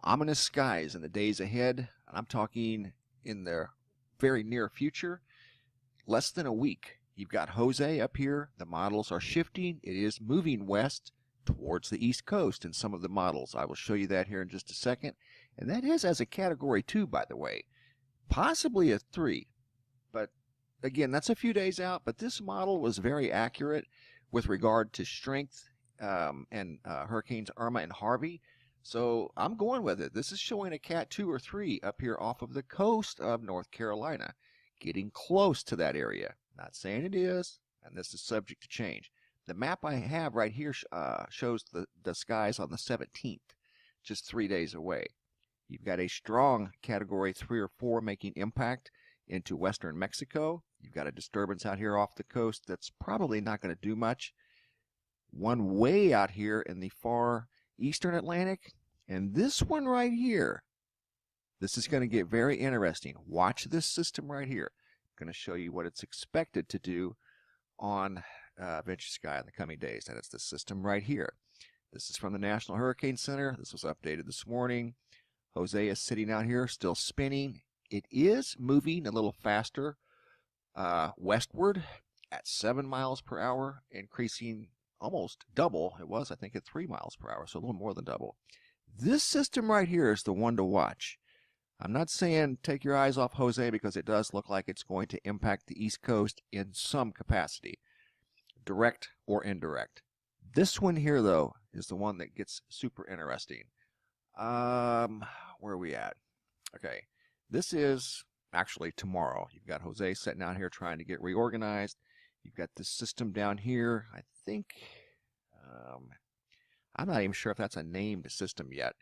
Ominous skies in the days ahead, and I'm talking in the very near future, less than a week. You've got Jose up here. The models are shifting. It is moving west towards the east coast in some of the models. I will show you that here in just a second. And that is as a category 2, by the way. Possibly a 3. But again, that's a few days out. But this model was very accurate with regard to strength and Hurricanes Irma and Harvey. So I'm going with it. This is showing a Cat 2 or 3 up here off of the coast of North Carolina, getting close to that area. Not saying it is, and this is subject to change. The map I have right here shows the skies on the 17th, just 3 days away. You've got a strong Category 3 or 4 making impact into western Mexico. You've got a disturbance out here off the coast that's probably not going to do much. One way out here in the far eastern Atlantic, and this one right here. This is going to get very interesting. Watch this system right here. I'm going to show you what it's expected to do on Venture Sky in the coming days. And it's the system right here. This is from the National Hurricane Center. This was updated this morning. Jose is sitting out here still spinning. It is moving a little faster westward at 7 miles per hour, increasing almost double. It was, I think, at 3 miles per hour, so a little more than double. This system right here is the one to watch. I'm not saying take your eyes off Jose because it does look like it's going to impact the East Coast in some capacity, direct or indirect. This one here, though, is the one that gets super interesting. Where are we at? Okay, this is actually tomorrow. You've got Jose sitting out here trying to get reorganized. You've got this system down here. I think, I'm not even sure if that's a named system yet.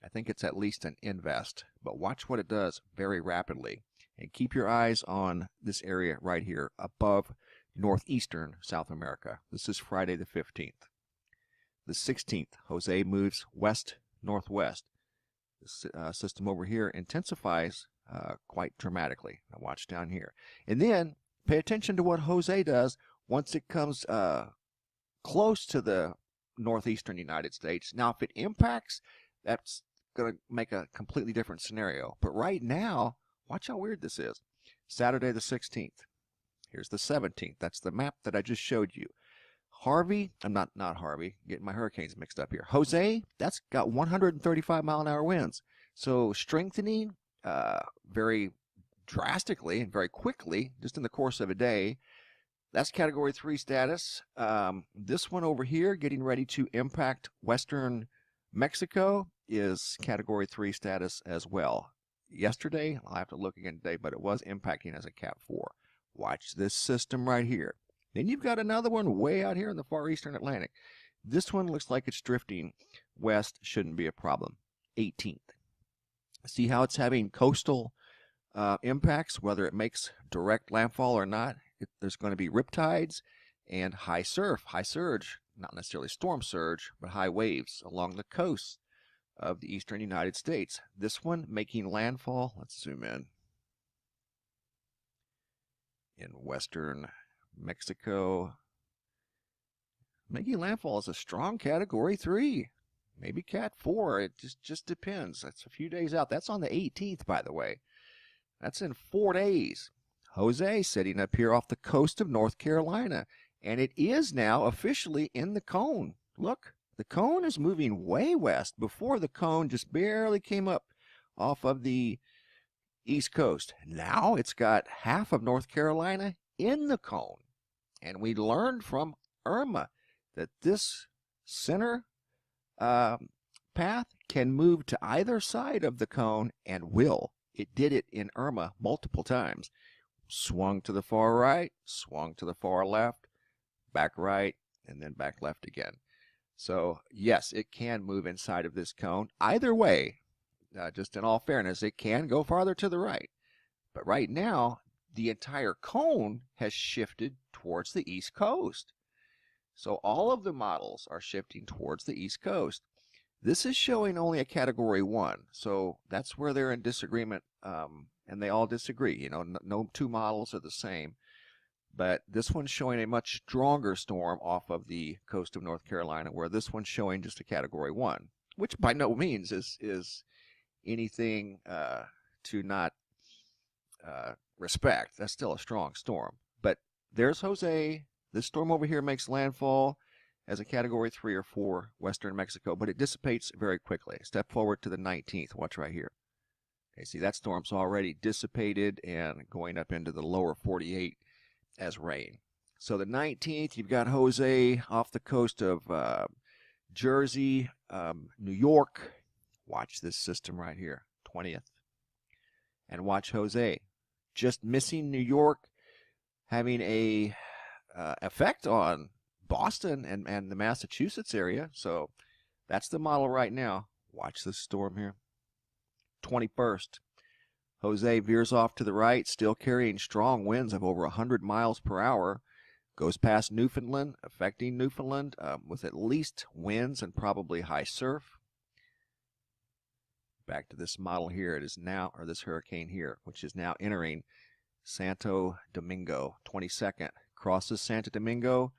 I think it's at least an invest, but watch what it does very rapidly. And keep your eyes on this area right here above northeastern South America. This is Friday the 15th. The 16th, Jose moves west-northwest. This system over here intensifies quite dramatically. Now watch down here. And then pay attention to what Jose does once it comes close to the northeastern United States. Now, if it impacts, that's going to make a completely different scenario. But right now, watch how weird this is. Saturday the 16th. Here's the 17th. That's the map that I just showed you. Harvey, I'm not Harvey, getting my hurricanes mixed up here. Jose, that's got 135 mile an hour winds. So strengthening very drastically and very quickly, just in the course of a day. That's Category 3 status. This one over here, getting ready to impact western Mexico, is Category 3 status as well. Yesterday, I'll have to look again today, but it was impacting as a Cat 4. Watch this system right here. Then you've got another one way out here in the far eastern Atlantic. This one looks like it's drifting west. Shouldn't be a problem. 18th. See how it's having coastal impacts, whether it makes direct landfall or not. There's going to be riptides and high surf, high surge, not necessarily storm surge, but high waves along the coast of the eastern United States. This one making landfall, let's zoom in western Mexico. Making landfall is a strong Category 3, maybe Cat 4. It just depends. That's a few days out. That's on the 18th, by the way. That's in 4 days. Jose sitting up here off the coast of North Carolina, and it is now officially in the cone. Look, the cone is moving way west. Before, the cone just barely came up off of the East Coast. Now it's got half of North Carolina in the cone. And we learned from Irma that this center path can move to either side of the cone and will. It did it in Irma multiple times. Swung to the far right, swung to the far left, back right, and then back left again. So, yes, it can move inside of this cone. Either way, just in all fairness, it can go farther to the right. But right now, the entire cone has shifted towards the East Coast. So all of the models are shifting towards the East Coast. This is showing only a Category 1, so that's where they're in disagreement, and they all disagree. You know, no two models are the same. But this one's showing a much stronger storm off of the coast of North Carolina, where this one's showing just a Category 1. which by no means is anything to not respect. That's still a strong storm. But there's Jose. This storm over here makes landfall as a Category 3 or 4 western Mexico, but it dissipates very quickly. Step forward to the 19th. Watch right here. Okay, see, that storm's already dissipated and going up into the lower 48 as rain. So the 19th, you've got Jose off the coast of Jersey, New York. Watch this system right here, 20th. And watch Jose. Just missing New York, having a effect on Boston and the Massachusetts area. So that's the model right now. Watch this storm here. 21st. Jose veers off to the right, still carrying strong winds of over 100 miles per hour. Goes past Newfoundland, affecting Newfoundland with at least winds and probably high surf. Back to this model here. It is now, or this hurricane here, which is now entering Santo Domingo. 22nd. Crosses Santo Domingo.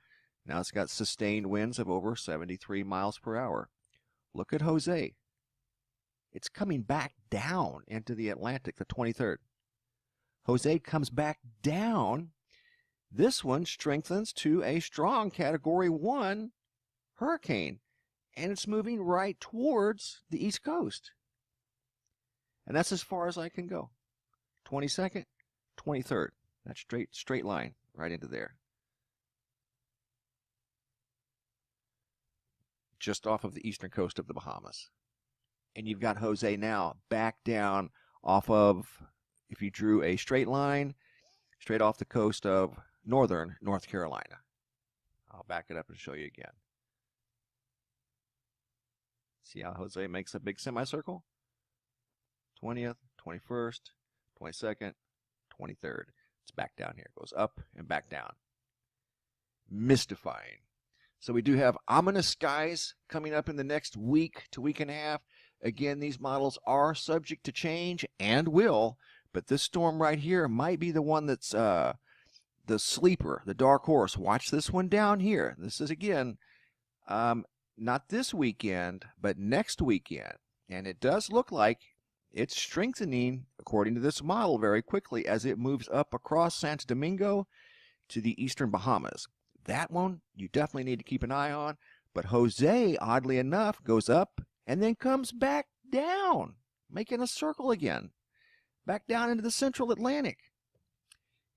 Now it's got sustained winds of over 73 miles per hour. Look at Jose. It's coming back down into the Atlantic, the 23rd. Jose comes back down. This one strengthens to a strong Category 1 hurricane, and it's moving right towards the East Coast. And that's as far as I can go. 22nd, 23rd. That straight line right into there. Just off of the eastern coast of the Bahamas. And you've got Jose now back down off of, if you drew a straight line, straight off the coast of northern North Carolina. I'll back it up and show you again. See how Jose makes a big semicircle? 20th, 21st, 22nd, 23rd. It's back down here. It goes up and back down. Mystifying. So we do have ominous skies coming up in the next week to week and a half. Again, these models are subject to change and will, but this storm right here might be the one that's the sleeper, the dark horse. Watch this one down here. This is, again, not this weekend, but next weekend. And it does look like it's strengthening, according to this model, very quickly as it moves up across Santo Domingo to the eastern Bahamas. That one you definitely need to keep an eye on. But Jose, oddly enough, goes up and then comes back down, making a circle again, back down into the central Atlantic.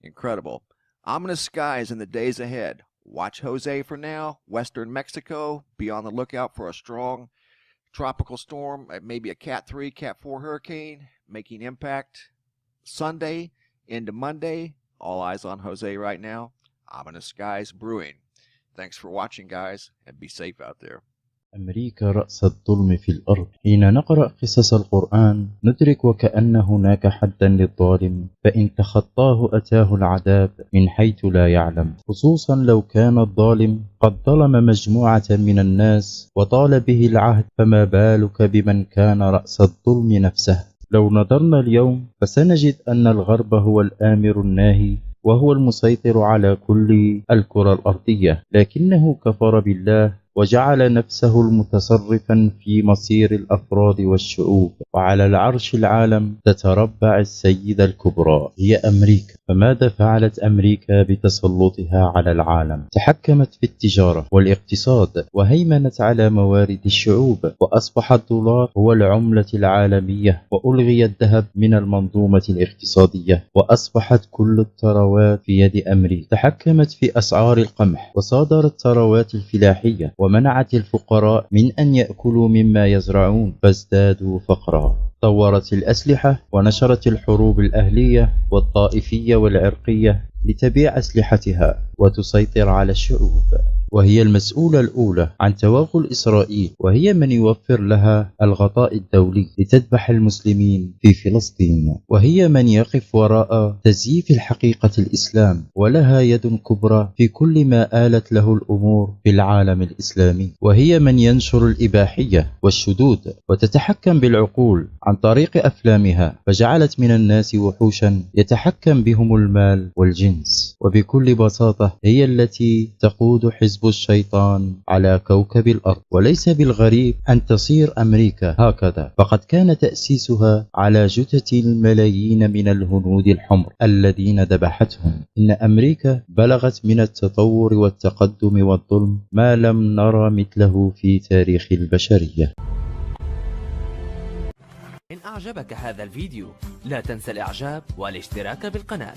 Incredible. Ominous skies in the days ahead. Watch Jose for now. Western Mexico. Be on the lookout for a strong tropical storm, maybe a Cat 3, Cat 4 hurricane, making impact Sunday into Monday. All eyes on Jose right now. Ominous skies brewing. Thanks for watching, guys, and be safe out there. أمريكا رأس الظلم في الأرض. حين نقرأ قصص القرآن ندرك وكأن هناك حدا للظالم، فإن تخطاه أتاه العذاب من حيث لا يعلم، خصوصا لو كان الظالم قد ظلم مجموعة من الناس وطال به العهد، فما بالك بمن كان رأس الظلم نفسه. لو نظرنا اليوم فسنجد أن الغرب هو الآمر الناهي وهو المسيطر على كل الكرة الأرضية، لكنه كفر بالله وجعل نفسه المتصرفا في مصير الأفراد والشعوب. وعلى العرش العالم تتربع السيدة الكبرى هي أمريكا. فماذا فعلت أمريكا بتسلطها على العالم؟ تحكمت في التجارة والاقتصاد وهيمنت على موارد الشعوب، وأصبح الدولار هو العملة العالمية، وألغي الذهب من المنظومة الاقتصادية، وأصبحت كل الثروات في يد أمريكا. تحكمت في أسعار القمح وصادرت ثروات الفلاحية، ومنعت الفقراء من أن يأكلوا مما يزرعون فازدادوا فقرا. طورت الأسلحة ونشرت الحروب الأهلية والطائفية والعرقية لتبيع أسلحتها وتسيطر على الشعوب، وهي المسؤولة الأولى عن توغل إسرائيل، وهي من يوفر لها الغطاء الدولي لتذبح المسلمين في فلسطين، وهي من يقف وراء تزييف الحقيقة الإسلام، ولها يد كبرى في كل ما آلت له الأمور في العالم الإسلامي، وهي من ينشر الإباحية والشذوذ وتتحكم بالعقول عن طريق أفلامها، فجعلت من الناس وحوشا يتحكم بهم المال والجنس. وبكل بساطة هي التي تقود حزب الشيطان على كوكب الأرض. وليس بالغريب أن تصير أمريكا هكذا، فقد كان تأسيسها على جثث الملايين من الهنود الحمر الذين ذبحتهم. إن أمريكا بلغت من التطور والتقدم والظلم ما لم نرى مثله في تاريخ البشرية. إن أعجبك هذا الفيديو لا تنسى الإعجاب والاشتراك بالقناة.